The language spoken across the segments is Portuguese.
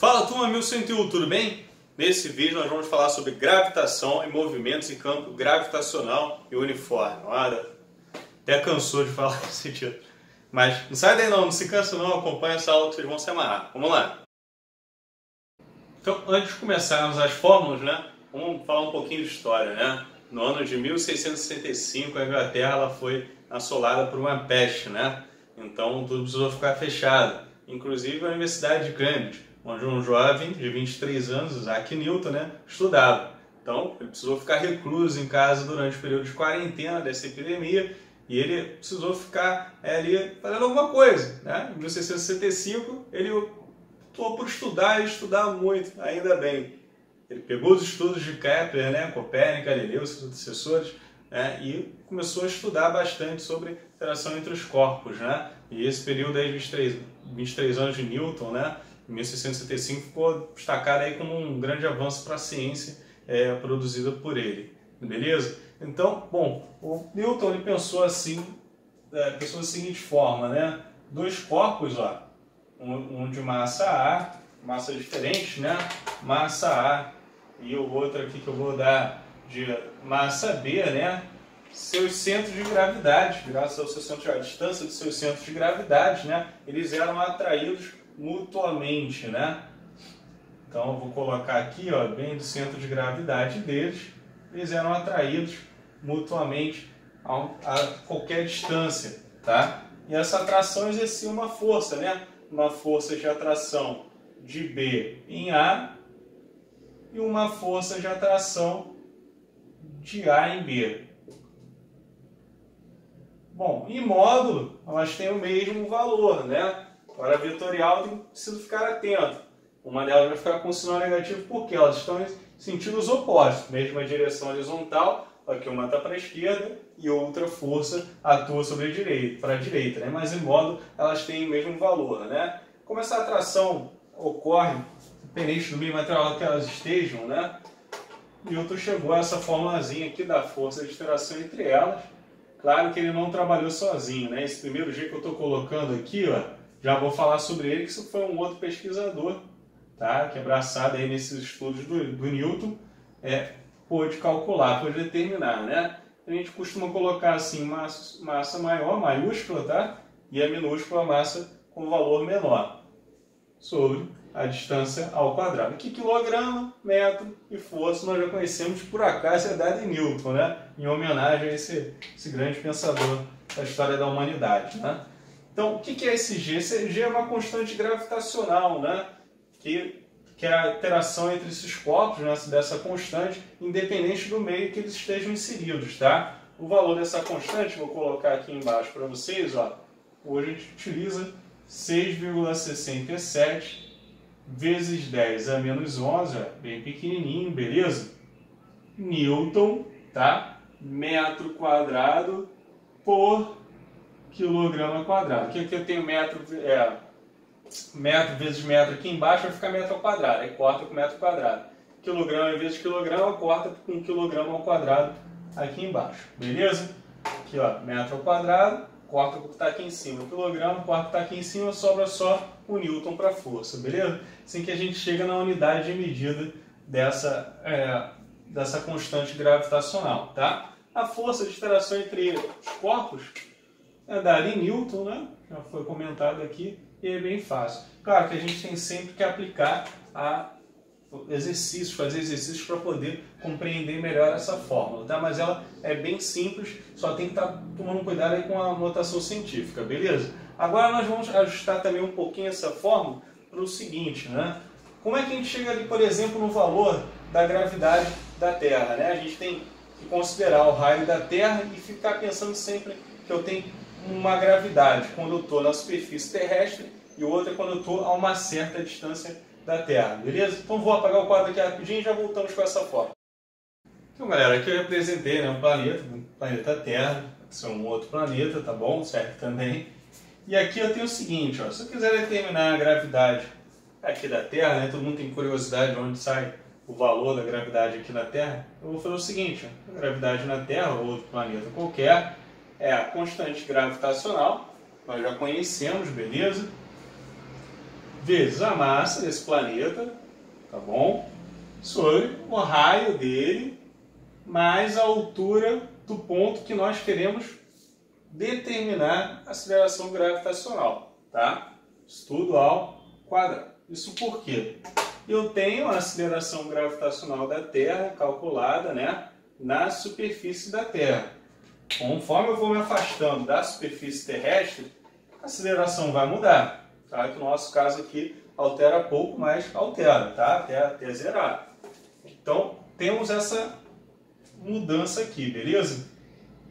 Fala turma 1101, tudo bem? Nesse vídeo nós vamos falar sobre gravitação e movimentos em campo gravitacional e uniforme. Olha, até cansou de falar esse título. Mas não sai daí não se cansa não, acompanha essa aula que vocês vão se amarrar. Vamos lá! Então, antes de começarmos as fórmulas, vamos falar um pouquinho de história, No ano de 1665 a Inglaterra ela foi assolada por uma peste, Então tudo precisou ficar fechado, inclusive a Universidade de Cambridge, onde um jovem de 23 anos, Isaac Newton, estudava. Então, ele precisou ficar recluso em casa durante o período de quarentena dessa epidemia e ele precisou ficar ali fazendo alguma coisa. Em 1665, ele optou por estudar e estudar muito, ainda bem. Ele pegou os estudos de Kepler, Copérnico, Galileu, seus sucessores, e começou a estudar bastante sobre a interação entre os corpos. E esse período aí, 23 anos de Newton, em 1665 ficou destacado aí como um grande avanço para a ciência produzida por ele, beleza? Então, bom, o Newton ele pensou assim, da seguinte forma, dois corpos, um de massa A, massa diferente, massa A, e o outro aqui que eu vou dar de massa B, seus centros de gravidade, graças ao seu centro de gravidade, a distância dos seus centros de gravidade, eles eram atraídos mutuamente, Então eu vou colocar aqui, bem do centro de gravidade deles, eles eram atraídos mutuamente a qualquer distância, E essa atração exercia uma força, Uma força de atração de B em A e uma força de atração de A em B. Bom, em módulo, elas têm o mesmo valor, Agora, a vetorial tem preciso ficar atento. Uma delas vai ficar com sinal negativo porque elas estão em sentidos opostos. Mesma direção horizontal, aqui uma está para a esquerda e outra força atua sobre a direita, para a direita. Mas em módulo elas têm o mesmo valor. Como essa atração ocorre, independente do meio material que elas estejam, Newton chegou a essa formulazinha aqui da força de interação entre elas. Claro que ele não trabalhou sozinho. Esse primeiro G que eu estou colocando aqui, já vou falar sobre ele, que isso foi um outro pesquisador, que abraçado aí nesses estudos do Newton, pôde calcular, pôde determinar, A gente costuma colocar assim, massa maior, maiúscula, E a minúscula massa com valor menor, sobre a distância ao quadrado. Aqui quilograma, metro e força nós já conhecemos, por acaso é dado em Newton, Em homenagem a esse grande pensador da história da humanidade, Então, o que é esse G? Esse G é uma constante gravitacional, que é a interação entre esses corpos, dessa constante, independente do meio que eles estejam inseridos, O valor dessa constante, vou colocar aqui embaixo para vocês, hoje a gente utiliza 6,67 vezes 10 a menos 11, bem pequenininho, beleza? Newton, metro quadrado por quilograma quadrado. Aqui eu tenho metro vezes metro aqui embaixo, vai ficar metro ao quadrado, aí corta com metro quadrado. Quilograma vezes quilograma, corta com quilograma ao quadrado aqui embaixo, beleza? Aqui, metro ao quadrado, corta o que está aqui em cima, quilograma, corta o que está aqui em cima, sobra só o Newton para força, beleza? Assim que a gente chega na unidade de medida dessa constante gravitacional, A força de interação entre os corpos é dada em Newton, Já foi comentado aqui, e é bem fácil. Claro que a gente tem sempre que aplicar fazer exercícios para poder compreender melhor essa fórmula, Mas ela é bem simples, só tem que estar tomando cuidado aí com a notação científica, beleza? Agora nós vamos ajustar também um pouquinho essa fórmula para o seguinte, Como é que a gente chega ali, por exemplo, no valor da gravidade da Terra, A gente tem que considerar o raio da Terra e ficar pensando sempre que eu tenho uma gravidade quando eu estou na superfície terrestre e outra quando eu estou a uma certa distância da Terra, beleza? Então vou apagar o quadro aqui rapidinho e já voltamos com essa fórmula. Então galera, aqui eu representei o planeta Terra, que é um outro planeta, tá bom? Serve também. E aqui eu tenho o seguinte, se eu quiser determinar a gravidade aqui da Terra, todo mundo tem curiosidade de onde sai o valor da gravidade aqui na Terra, eu vou fazer o seguinte, a gravidade na Terra, ou outro planeta qualquer, é a constante gravitacional, nós já conhecemos, beleza? vezes a massa desse planeta, tá bom? Sobre o raio dele, mais a altura do ponto que nós queremos determinar a aceleração gravitacional, tá? Isso tudo ao quadrado. Isso por quê? Eu tenho a aceleração gravitacional da Terra calculada, né, na superfície da Terra. Conforme eu vou me afastando da superfície terrestre, a aceleração vai mudar, tá? Que no nosso caso aqui altera pouco, mas altera, tá? Até zerar. Então, temos essa mudança aqui, beleza?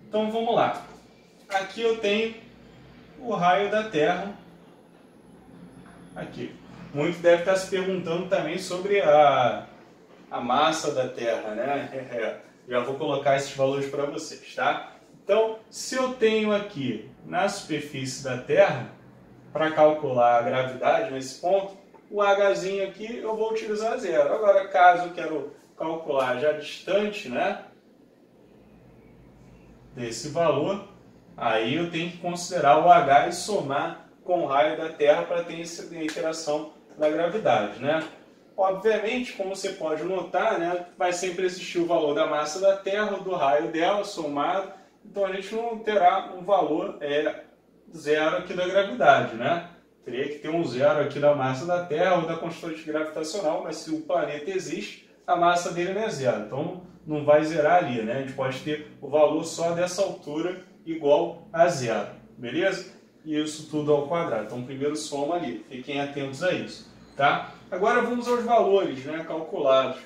Então, vamos lá. Aqui eu tenho o raio da Terra. Aqui. Muito deve estar se perguntando também sobre a massa da Terra, né? Já vou colocar esses valores para vocês, tá? Então, se eu tenho aqui na superfície da Terra, para calcular a gravidade nesse ponto, o Hzinho aqui eu vou utilizar zero. Agora, caso eu quero calcular já distante, né, desse valor, aí eu tenho que considerar o H e somar com o raio da Terra para ter essa interação da gravidade, né? Obviamente, como você pode notar, né, vai sempre existir o valor da massa da Terra, do raio dela, somado, então a gente não terá um valor zero aqui da gravidade, né? Teria que ter um zero aqui da massa da Terra ou da constante gravitacional, mas se o planeta existe, a massa dele não é zero, então não vai zerar ali, né? A gente pode ter o valor só dessa altura igual a zero, beleza? E isso tudo ao quadrado. Então primeiro soma ali, fiquem atentos a isso, tá? Agora vamos aos valores, né, calculados.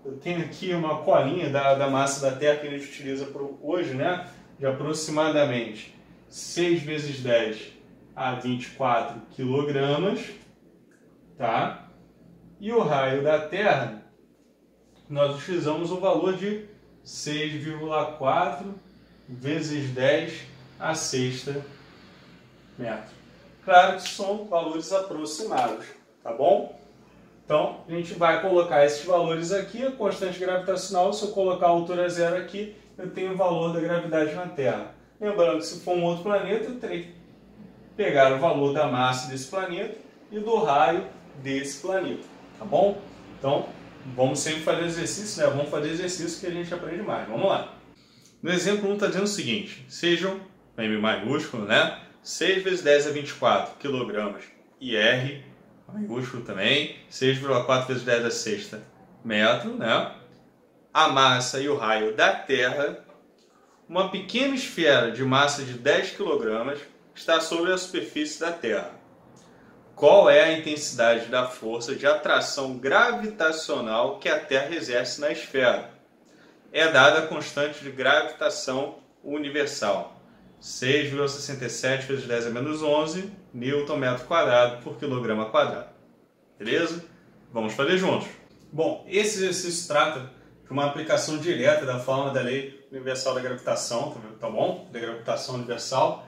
Eu tenho aqui uma colinha da massa da Terra que a gente utiliza hoje, né, de aproximadamente 6 vezes 10 a 24 quilogramas, tá? E o raio da Terra, nós utilizamos o valor de 6,4 vezes 10 a sexta metro. Claro que são valores aproximados, tá bom? Então, a gente vai colocar esses valores aqui, a constante gravitacional, se eu colocar a altura zero aqui, eu tenho o valor da gravidade na Terra. Lembrando que se for um outro planeta, eu terei que pegar o valor da massa desse planeta e do raio desse planeta, tá bom? Então, vamos sempre fazer exercício, né? Vamos fazer exercício que a gente aprende mais. Vamos lá. No exemplo 1 está dizendo o seguinte, sejam, M maiúsculo, né? 6 vezes 10 a 24 quilogramas e R, maiúsculo também, 6,4 vezes 10 a sexta metro, né? A massa e o raio da Terra, uma pequena esfera de massa de 10 kg está sobre a superfície da Terra. Qual é a intensidade da força de atração gravitacional que a Terra exerce na esfera? É dada a constante de gravitação universal, 6,67 vezes 10 a menos 11 Newton metro quadrado por quilograma quadrado. Beleza? Vamos fazer juntos. Bom, esse exercício trata de uma aplicação direta da fórmula da lei universal da gravitação, tá bom? Da gravitação universal.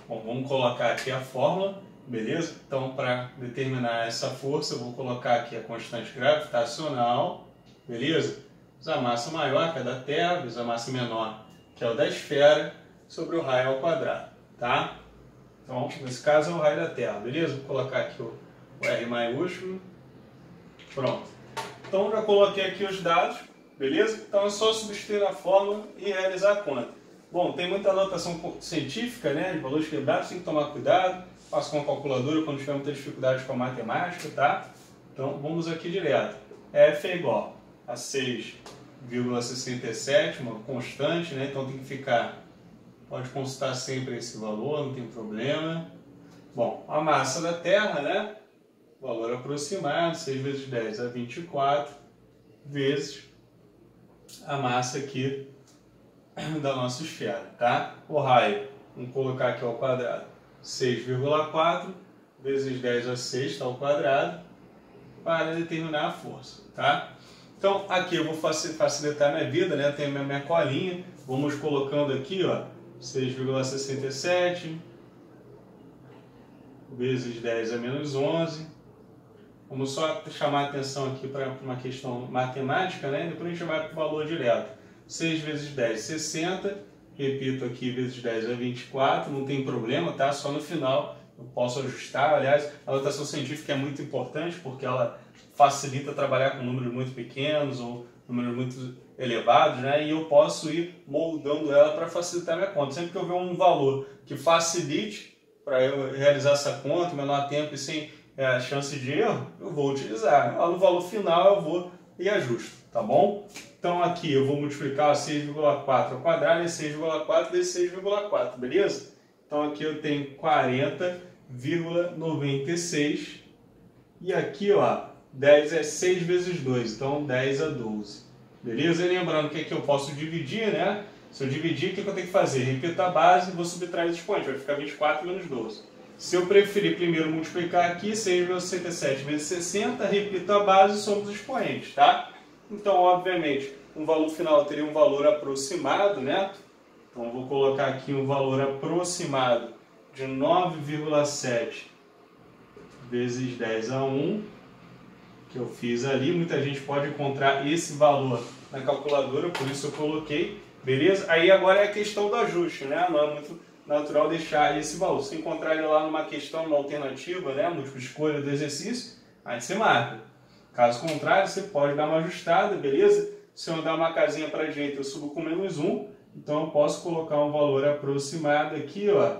Bom, vamos colocar aqui a fórmula, beleza? Então, para determinar essa força, eu vou colocar aqui a constante gravitacional, beleza? A massa maior, que é da Terra, vezes a massa menor, que é o da esfera, sobre o raio ao quadrado, tá? Então, nesse caso é o raio da Terra, beleza? Vou colocar aqui o R maiúsculo. Pronto. Então, já coloquei aqui os dados, beleza? Então, é só substituir na fórmula e realizar a conta. Bom, tem muita anotação científica, né? De valores quebrados, tem que tomar cuidado. Faça com a calculadora quando tiver muita dificuldade com a matemática, tá? Então, vamos aqui direto. F é igual a 6,67, uma constante, né? Então, tem que ficar... Pode consultar sempre esse valor, não tem problema. Bom, a massa da Terra, né? Valor aproximado, 6 vezes 10 a 24, vezes a massa aqui da nossa esfera, tá? O raio, vamos colocar aqui ao quadrado, 6,4 vezes 10 a sexta ao quadrado, para determinar a força, tá? Então, aqui eu vou facilitar a minha vida, né? Eu tenho a minha colinha, vamos colocando aqui, ó, 6,67 vezes 10 a menos 11. Vamos só chamar a atenção aqui para uma questão matemática, né? Depois a gente vai para o valor direto. 6 vezes 10, 60. Repito aqui, vezes 10 é 24. Não tem problema, tá? Só no final eu posso ajustar. Aliás, a notação científica é muito importante porque ela facilita trabalhar com números muito pequenos ou números muito elevados, né? E eu posso ir moldando ela para facilitar a minha conta. Sempre que eu ver um valor que facilite para eu realizar essa conta, menor tempo e sem chance de erro, eu vou utilizar. Lá no valor final eu vou e ajusto, tá bom? Então aqui eu vou multiplicar 6,4 ao quadrado e 6,4 vezes 6,4, beleza? Então aqui eu tenho 40,96 e aqui, ó, 10 é 6 vezes 2, então 10 a 12. Beleza? E lembrando que aqui eu posso dividir, né? Se eu dividir, o que eu tenho que fazer? Repito a base e vou subtrair os expoentes, vai ficar 24 menos 12. Se eu preferir primeiro multiplicar aqui, 6,67 vezes 60, repito a base e somo os expoentes, tá? Então, obviamente, um valor final teria um valor aproximado, né? Então, eu vou colocar aqui um valor aproximado de 9,7 vezes 10 a 1, que eu fiz ali. Muita gente pode encontrar esse valor na calculadora, por isso eu coloquei, beleza? Aí agora é a questão do ajuste, né? Não é muito natural deixar esse valor. Se encontrar ele lá numa questão, numa alternativa, né? Múltipla escolha do exercício, aí você marca. Caso contrário, você pode dar uma ajustada, beleza? Se eu dar uma casinha para a direita, eu subo com menos 1, então eu posso colocar um valor aproximado aqui, ó,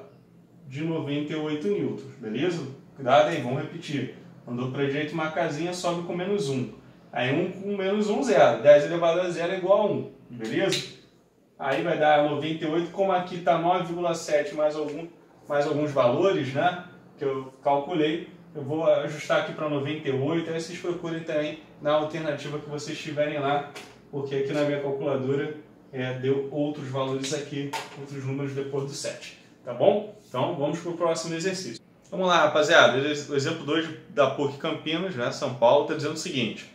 de 98 newtons, beleza? Cuidado aí, vamos repetir. Andou para a direita uma casinha, sobe com menos 1. Aí 1 com menos 1, 0. 10 elevado a 0 é igual a 1, beleza? Aí vai dar 98, como aqui está 9,7 mais alguns valores, né? Que eu calculei. Eu vou ajustar aqui para 98, aí vocês procurem também na alternativa que vocês tiverem lá, porque aqui na minha calculadora deu outros valores aqui, outros números depois do 7, tá bom? Então vamos para o próximo exercício. Vamos lá, rapaziada, o exemplo 2 da PUC Campinas, né, São Paulo, está dizendo o seguinte: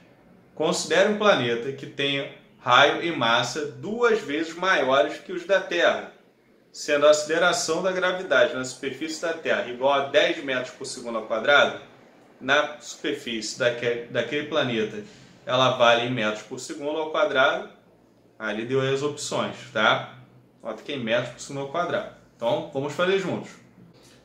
considere um planeta que tenha raio e massa 2 vezes maiores que os da Terra, sendo a aceleração da gravidade na superfície da Terra igual a 10 metros por segundo ao quadrado. Na superfície daquele planeta ela vale em metros por segundo ao quadrado. Ali deu as opções, tá? Nota que é em metros por segundo ao quadrado. Então vamos fazer juntos.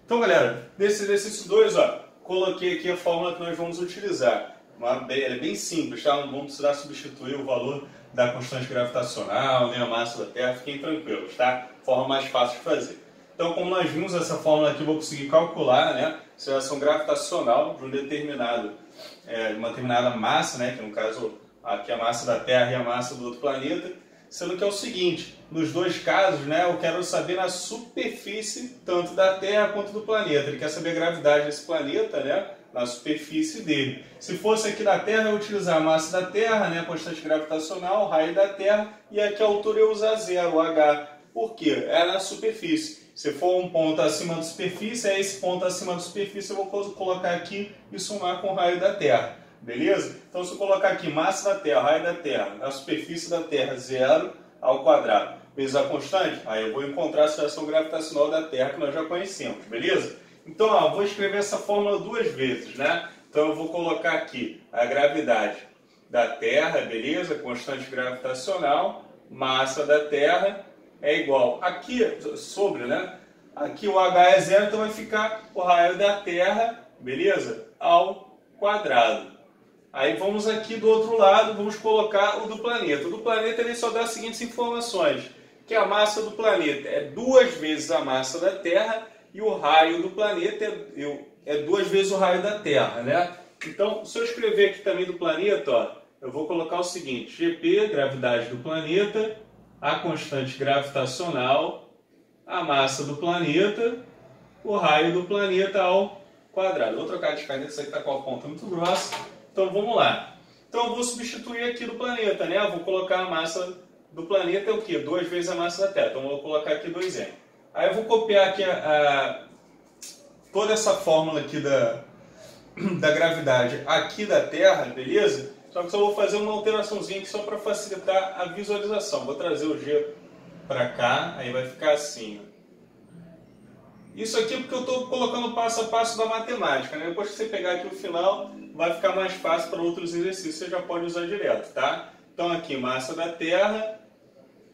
Então, galera, nesse exercício 2, ó, coloquei aqui a fórmula que nós vamos utilizar. Ela é bem simples, tá? Não vamos precisar substituir o valor da constante gravitacional, nem a massa da Terra, fiquem tranquilos, tá? Forma mais fácil de fazer. Então, como nós vimos essa fórmula aqui, eu vou conseguir calcular, né, a aceleração gravitacional de uma determinada massa, né, que no caso aqui a massa da Terra e a massa do outro planeta, sendo que é o seguinte, nos dois casos, né, eu quero saber na superfície tanto da Terra quanto do planeta. Ele quer saber a gravidade desse planeta, né, na superfície dele. Se fosse aqui da Terra, eu ia utilizar a massa da Terra, né, a constante gravitacional, o raio da Terra, e aqui a altura eu usar 0, o H. Por quê? É na superfície. Se for um ponto acima da superfície, é esse ponto acima da superfície, eu vou colocar aqui e somar com o raio da Terra. Beleza? Então, se eu colocar aqui massa da Terra, raio da Terra, a superfície da Terra, 0 ao quadrado, vezes a constante, aí eu vou encontrar a aceleração gravitacional da Terra que nós já conhecemos, beleza? Então, ó, vou escrever essa fórmula 2 vezes, né? Então, eu vou colocar aqui a gravidade da Terra, beleza? Constante gravitacional, massa da Terra é igual, aqui sobre, né? Aqui o H é 0, então vai ficar o raio da Terra, beleza? Ao quadrado. Aí vamos aqui do outro lado, vamos colocar o do planeta. O do planeta ele só dá as seguintes informações, que a massa do planeta é 2 vezes a massa da Terra e o raio do planeta é 2 vezes o raio da Terra, né? Então, se eu escrever aqui também do planeta, ó, eu vou colocar o seguinte: GP, gravidade do planeta, a constante gravitacional, a massa do planeta, o raio do planeta ao quadrado. Vou trocar de caneta, isso aqui está com a ponta muito grossa. Então vamos lá. Então eu vou substituir aqui do planeta, né? Eu vou colocar a massa do planeta é o quê? 2 vezes a massa da Terra. Então eu vou colocar aqui 2m. Aí eu vou copiar aqui toda essa fórmula aqui da gravidade aqui da Terra, beleza? Só que só vou fazer uma alteraçãozinha aqui só para facilitar a visualização. Vou trazer o G para cá, aí vai ficar assim. Isso aqui é porque eu estou colocando passo a passo da matemática, né? Depois que você pegar aqui o final, vai ficar mais fácil para outros exercícios, você já pode usar direto, tá? Então aqui, massa da Terra,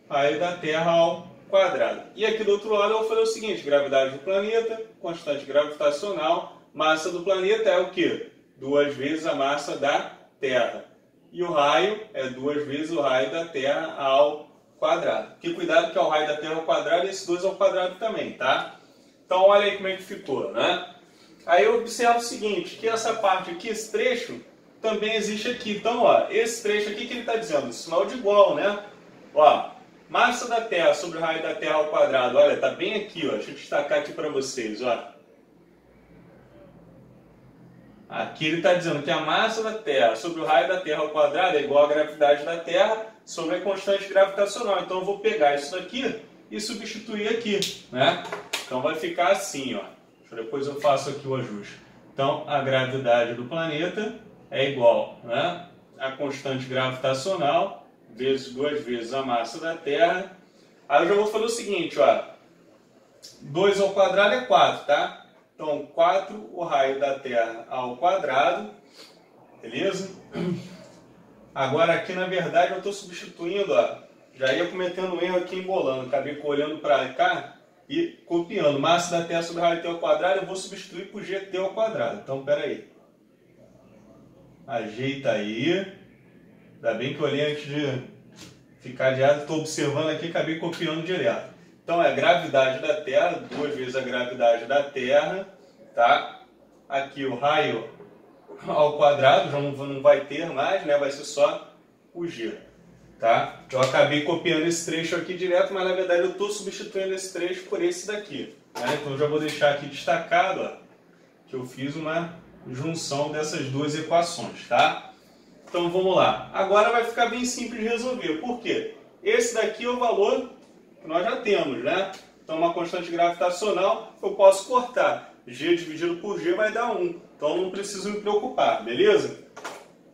raio da Terra ao quadrado. E aqui do outro lado eu vou fazer o seguinte, gravidade do planeta, constante gravitacional, massa do planeta é o quê? 2 vezes a massa da Terra. E o raio é 2 vezes o raio da Terra ao quadrado. Que cuidado que é o raio da Terra ao quadrado e esse 2 ao quadrado também, tá? Então olha aí como é que ficou, né? Aí eu observo o seguinte, que essa parte aqui, esse trecho, também existe aqui. Então, ó, esse trecho aqui que ele está dizendo, sinal de igual, né? Ó, massa da Terra sobre o raio da Terra ao quadrado, olha, tá bem aqui, ó. Deixa eu destacar aqui para vocês, ó. Aqui ele está dizendo que a massa da Terra sobre o raio da Terra ao quadrado é igual à gravidade da Terra sobre a constante gravitacional. Então eu vou pegar isso daqui e substituir aqui, né? Então vai ficar assim, ó. Depois eu faço aqui o ajuste. Então a gravidade do planeta é igual, né, a constante gravitacional vezes 2 vezes a massa da Terra. Aí eu já vou fazer o seguinte, ó. 2 ao quadrado é 4, tá? Então, 4 o raio da Terra ao quadrado, beleza? Agora aqui, na verdade, eu estou substituindo, ó, já ia cometendo um erro aqui embolando, acabei olhando para cá e copiando. Massa da Terra sobre o raio da Terra ao quadrado, eu vou substituir por GT ao quadrado. Então, pera aí. Ajeita aí. Ainda bem que eu olhei antes de ficar adiado, estou observando aqui e acabei copiando direto. Então é a gravidade da Terra, 2 vezes a gravidade da Terra, tá? Aqui o raio ao quadrado, já não vai ter mais, né? Vai ser só o G, tá? Eu acabei copiando esse trecho aqui direto, mas na verdade eu estou substituindo esse trecho por esse daqui, né? Então eu já vou deixar aqui destacado, ó, que eu fiz uma junção dessas duas equações, tá? Então vamos lá. Agora vai ficar bem simples de resolver. Por quê? Esse daqui é o valor que nós já temos, né? Então uma constante gravitacional eu posso cortar. G dividido por G vai dar 1. Então não preciso me preocupar, beleza?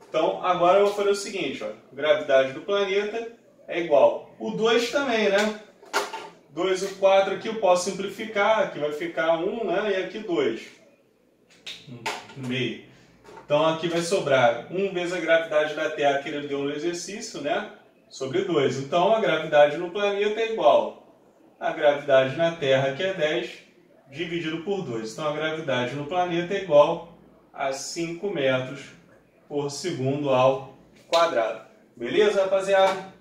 Então agora eu vou fazer o seguinte, ó. Gravidade do planeta é igual. O 2 também, né? 2 e 4 aqui eu posso simplificar. Aqui vai ficar 1, né? E aqui 2. Meio. Então aqui vai sobrar 1 vezes a gravidade da Terra que ele deu no exercício, né? Sobre 2. Então a gravidade no planeta é igual a gravidade na Terra, que é 10, dividido por 2. Então a gravidade no planeta é igual a 5 metros por segundo ao quadrado. Beleza, rapaziada?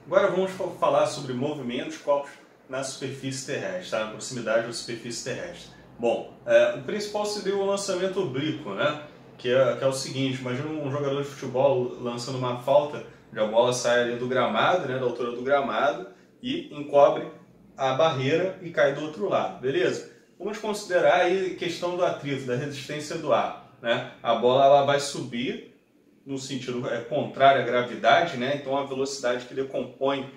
Agora vamos falar sobre movimentos dos corpos na superfície terrestre, tá? Na proximidade da superfície terrestre. Bom, o principal seria o lançamento oblíquo, né? Que é o seguinte, imagina um jogador de futebol lançando uma falta, a bola sai ali do gramado, né, da altura do gramado, e encobre a barreira e cai do outro lado, beleza? Vamos considerar aí a questão do atrito, da resistência do ar, né? A bola ela vai subir no sentido contrário à gravidade, né? Então a velocidade que decompõe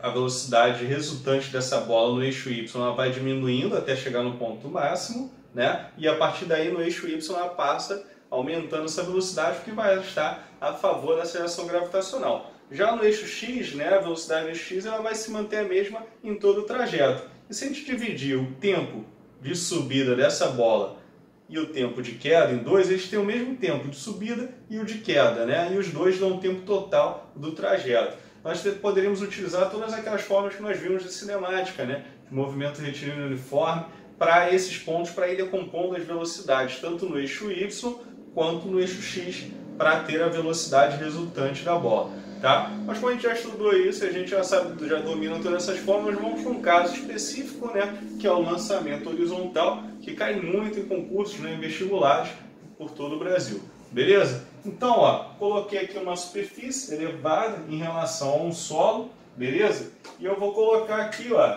a velocidade resultante dessa bola no eixo Y ela vai diminuindo até chegar no ponto máximo, né? E a partir daí no eixo Y ela passa aumentando essa velocidade, que vai estar a favor da aceleração gravitacional. Já no eixo X, né, a velocidade no eixo X ela vai se manter a mesma em todo o trajeto. E se a gente dividir o tempo de subida dessa bola e o tempo de queda em dois, eles têm o mesmo tempo de subida e o de queda, né? E os dois dão o tempo total do trajeto. Nós poderíamos utilizar todas aquelas formas que nós vimos de cinemática, né? De movimento retilíneo uniforme, para esses pontos, para ir decompondo as velocidades, tanto no eixo Y quanto no eixo X, para ter a velocidade resultante da bola, tá? Mas como a gente já estudou isso, a gente já sabe, já domina todas essas formas, vamos para um caso específico, né, que é o lançamento horizontal, que cai muito em concursos, né, em vestibulares por todo o Brasil, beleza? Então, ó, coloquei aqui uma superfície elevada em relação a um solo, beleza? E eu vou colocar aqui, ó,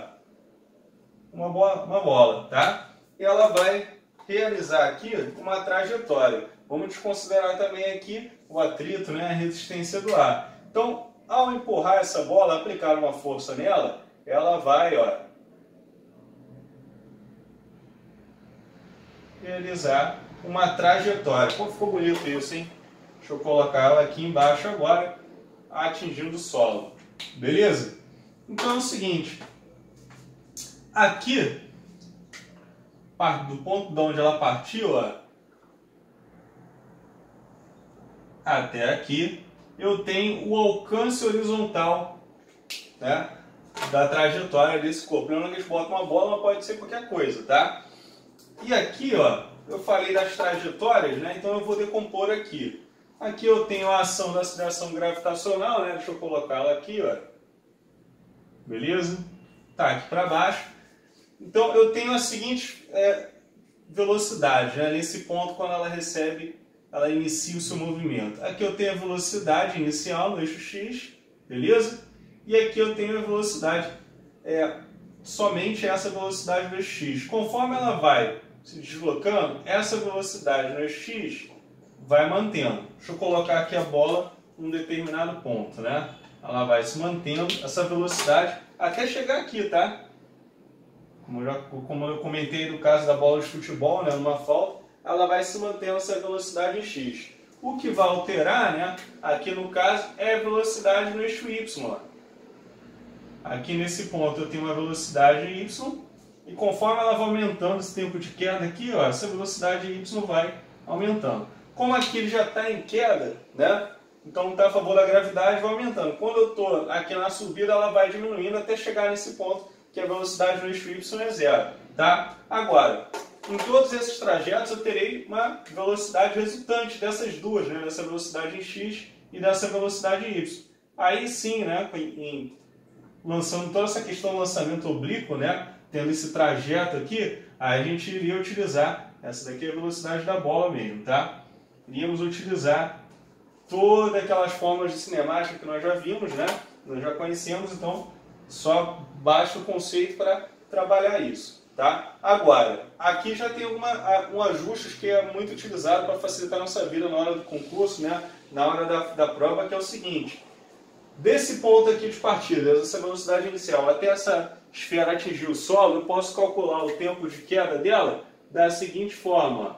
uma bola, tá? E ela vai realizar aqui uma trajetória. Vamos desconsiderar também aqui o atrito, né, a resistência do ar. Então, ao empurrar essa bola, aplicar uma força nela, ela vai, ó, realizar uma trajetória. Pô, ficou bonito isso, hein? Deixa eu colocar ela aqui embaixo agora, atingindo o solo. Beleza? Então é o seguinte. Aqui, do ponto de onde ela partiu, ó, até aqui, eu tenho o alcance horizontal, né, da trajetória desse corpo. Lembrando que eles botam uma bola, mas pode ser qualquer coisa, tá? E aqui, ó, eu falei das trajetórias, né? Então eu vou decompor aqui. Aqui eu tenho a ação da aceleração gravitacional, né? Deixa eu colocar ela aqui, ó. Beleza? Tá, aqui para baixo. Então eu tenho a seguinte velocidade, né? Nesse ponto, quando ela recebe, ela inicia o seu movimento. Aqui eu tenho a velocidade inicial no eixo X, beleza? E aqui eu tenho a velocidade, somente essa velocidade no eixo X. Conforme ela vai se deslocando, essa velocidade no eixo X vai mantendo. Deixa eu colocar aqui a bola em um determinado ponto, né? Ela vai se mantendo, essa velocidade, até chegar aqui, tá? Como eu comentei no caso da bola de futebol, né, numa falta, ela vai se mantendo essa velocidade em X. O que vai alterar, né, aqui no caso, é a velocidade no eixo Y. Aqui nesse ponto eu tenho uma velocidade Y, e conforme ela vai aumentando esse tempo de queda aqui, ó, essa velocidade Y vai aumentando. Como aqui ele já está em queda, né, então não está a favor da gravidade, vai aumentando. Quando eu estou aqui na subida, ela vai diminuindo até chegar nesse ponto, que a velocidade no eixo Y é zero, tá? Agora, em todos esses trajetos eu terei uma velocidade resultante dessas duas, né? Dessa velocidade em X e dessa velocidade em Y. Aí sim, né? Lançando toda essa questão do lançamento oblíquo, né? Tendo esse trajeto aqui, aí a gente iria utilizar, essa daqui é a velocidade da bola mesmo, tá? Iríamos utilizar todas aquelas formas de cinemática que nós já vimos, né? Nós já conhecemos, então só basta o conceito para trabalhar isso, tá? Agora, aqui já tem um ajuste que é muito utilizado para facilitar a nossa vida na hora do concurso, né? Na hora da prova, que é o seguinte: desse ponto aqui de partida, essa velocidade inicial, até essa esfera atingir o solo, eu posso calcular o tempo de queda dela da seguinte forma: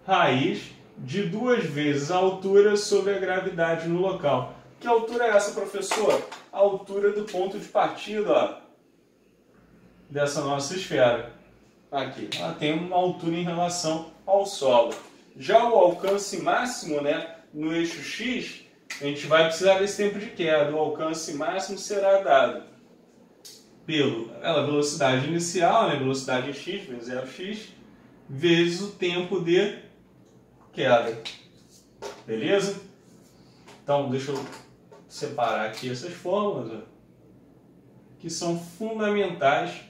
raiz de 2 vezes a altura sobre a gravidade no local. Que altura é essa, professor? A altura do ponto de partida, ó, dessa nossa esfera. Aqui, ela tem uma altura em relação ao solo. Já o alcance máximo, né, no eixo X, a gente vai precisar desse tempo de queda. O alcance máximo será dado pela velocidade inicial, né, velocidade em x, vezes 0x, vezes o tempo de queda. Beleza? Então, deixa eu separar aqui essas fórmulas, ó, que são fundamentais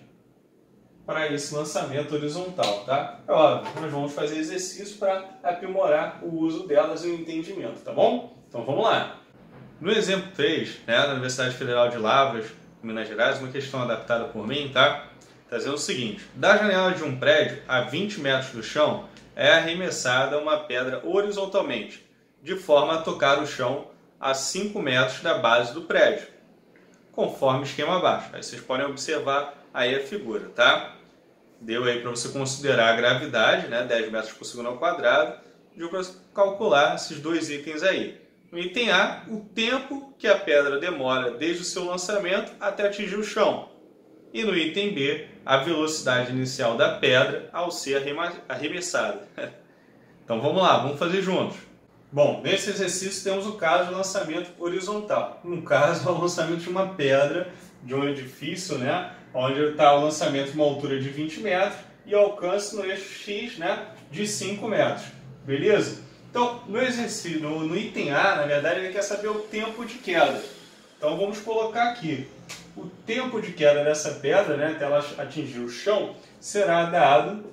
para esse lançamento horizontal, tá? É óbvio, nós vamos fazer exercício para aprimorar o uso delas e o entendimento, tá bom? Então vamos lá. No exemplo 3, né, da Universidade Federal de Lavras, Minas Gerais, uma questão adaptada por mim, tá? Está dizendo o seguinte: da janela de um prédio a 20 metros do chão é arremessada uma pedra horizontalmente, de forma a tocar o chão a 5 metros da base do prédio, conforme o esquema abaixo. Aí vocês podem observar aí a figura, tá? Deu aí para você considerar a gravidade, né, 10 metros por segundo ao quadrado, deu para calcular esses dois itens aí. No item A, o tempo que a pedra demora desde o seu lançamento até atingir o chão. E no item B, a velocidade inicial da pedra ao ser arremessada. Então vamos lá, vamos fazer juntos. Bom, nesse exercício temos o caso de lançamento horizontal. No caso, é o lançamento de uma pedra de um edifício, né, onde está o lançamento de uma altura de 20 metros e alcance no eixo X, né, de 5 metros. Beleza? Então, no exercício, no item A, na verdade, ele quer saber o tempo de queda. Então vamos colocar aqui. O tempo de queda dessa pedra, né, até ela atingir o chão, será dado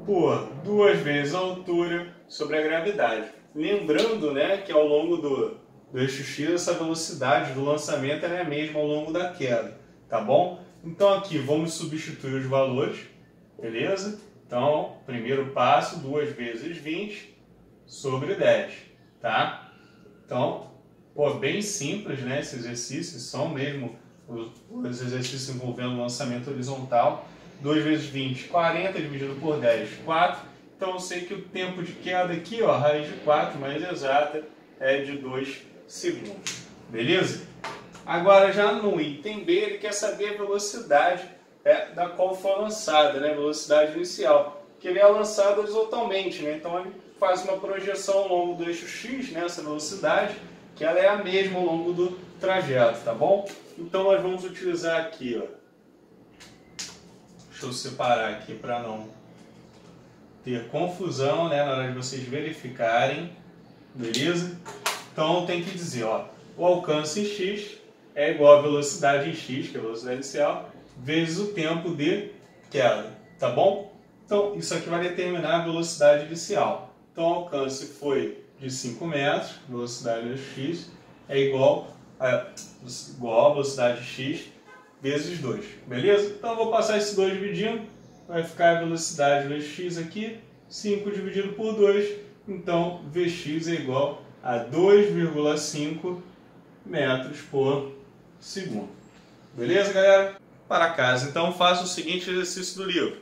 por 2 vezes a altura sobre a gravidade. Lembrando, né, que ao longo do eixo X, essa velocidade do lançamento é a mesma ao longo da queda, tá bom? Então aqui vamos substituir os valores, beleza? Então, primeiro passo, 2 vezes 20 sobre 10, tá? Então, pô, bem simples, né? Esses exercícios são mesmo os exercícios envolvendo lançamento horizontal. 2 vezes 20, 40 dividido por 10, 4. Então eu sei que o tempo de queda aqui, ó, raiz de 4 mais exata, é de 2 segundos. Beleza? Agora já no item B, ele quer saber a velocidade da qual foi lançada, né? Velocidade inicial. Que ele é lançado horizontalmente, né? Então ele faz uma projeção ao longo do eixo X, né? Essa velocidade, que ela é a mesma ao longo do trajeto, tá bom? Então nós vamos utilizar aqui, ó. Deixa eu separar aqui para não ter confusão, né, na hora de vocês verificarem, beleza? Então tem que dizer, ó, o alcance em x é igual à velocidade em x, que é a velocidade inicial, vezes o tempo de queda, tá bom? Então isso aqui vai determinar a velocidade inicial. Então o alcance foi de 5 metros, velocidade de x é igual a velocidade de x vezes 2, beleza? Então eu vou passar esse 2 dividindo, vai ficar a velocidade vezes x aqui, 5 dividido por 2, então Vx é igual a 2,5 metros por segundo. Beleza, galera? Para casa, então faça o seguinte exercício do livro,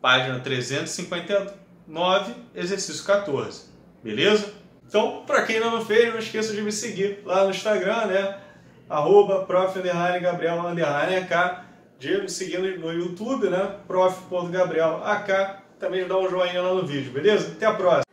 página 359, exercício 14, beleza? Então, para quem ainda não fez, não esqueça de me seguir lá no Instagram, né? @prof_gabriel_ak, de me seguir no YouTube, né? prof.gabrielak, também dá um joinha lá no vídeo, beleza? Até a próxima!